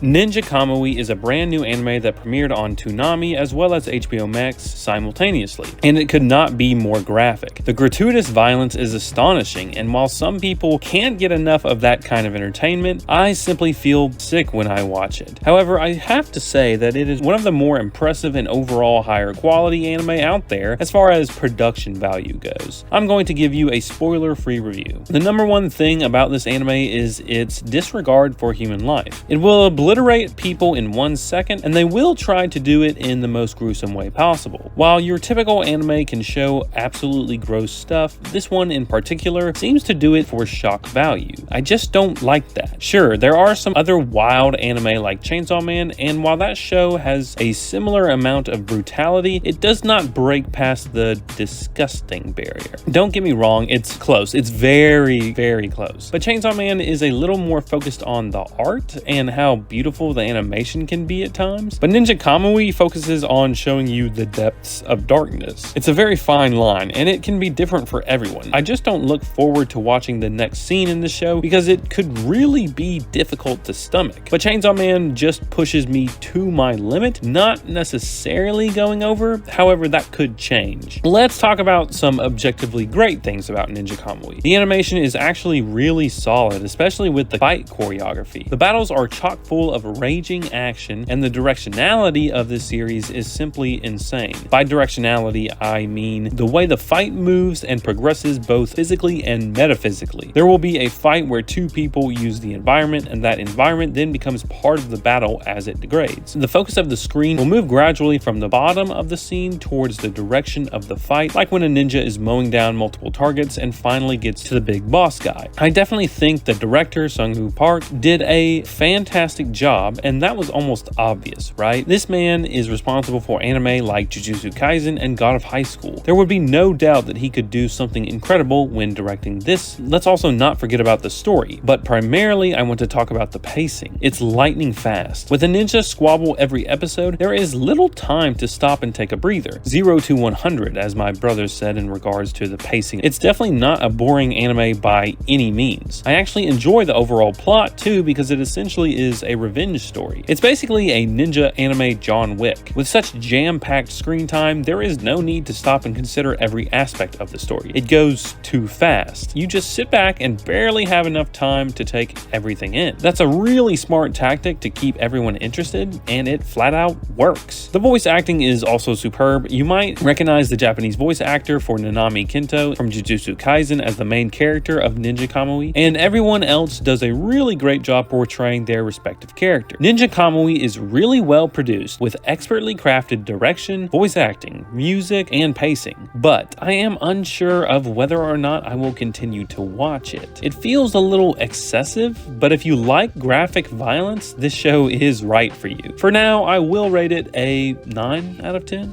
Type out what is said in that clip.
Ninja Kamui is a brand new anime that premiered on Toonami as well as HBO Max simultaneously, and it could not be more graphic. The gratuitous violence is astonishing, and while some people can't get enough of that kind of entertainment, I simply feel sick when I watch it. However, I have to say that it is one of the more impressive and overall higher quality anime out there as far as production value goes. I'm going to give you a spoiler-free review. The number one thing about this anime is its disregard for human life. It will obliterate people in 1 second, and they will try to do it in the most gruesome way possible. While your typical anime can show absolutely gross stuff, this one in particular seems to do it for shock value. I just don't like that. Sure, there are some other wild anime like Chainsaw Man, and while that show has a similar amount of brutality, it does not break past the disgusting barrier. Don't get me wrong, it's close. It's very, very close. But Chainsaw Man is a little more focused on the art and how beautiful the animation can be at times, but Ninja Kamui focuses on showing you the depths of darkness. It's a very fine line, and it can be different for everyone. I just don't look forward to watching the next scene in the show because it could really be difficult to stomach. But Chainsaw Man just pushes me to my limit, not necessarily going over, however that could change. Let's talk about some objectively great things about Ninja Kamui. The animation is actually really solid, especially with the fight choreography. The battles are chock full of raging action, and the directionality of this series is simply insane. By directionality, I mean the way the fight moves and progresses both physically and metaphysically. There will be a fight where two people use the environment, and that environment then becomes part of the battle as it degrades. The focus of the screen will move gradually from the bottom of the scene towards the direction of the fight, like when a ninja is mowing down multiple targets and finally gets to the big boss guy. I definitely think the director, Sung-Woo Park, did a fantastic job, and that was almost obvious, right? This man is responsible for anime like Jujutsu Kaisen and God of High School. There would be no doubt that he could do something incredible when directing this. Let's also not forget about the story, but primarily I want to talk about the pacing. It's lightning fast. With a ninja squabble every episode, there is little time to stop and take a breather. 0 to 100, as my brother said in regards to the pacing. It's definitely not a boring anime by any means. I actually enjoy the overall plot too, because it essentially is a revenge story. It's basically a ninja anime John Wick. With such jam-packed screen time, there is no need to stop and consider every aspect of the story. It goes too fast. You just sit back and barely have enough time to take everything in. That's a really smart tactic to keep everyone interested, and it flat out works. The voice acting is also superb. You might recognize the Japanese voice actor for Nanami Kento from Jujutsu Kaisen as the main character of Ninja Kamui, and everyone else does a really great job portraying their respective character. Ninja Kamui is really well produced with expertly crafted direction, voice acting, music, and pacing, but I am unsure of whether or not I will continue to watch it. It feels a little excessive, but if you like graphic violence, this show is right for you. For now, I will rate it a 9 out of 10.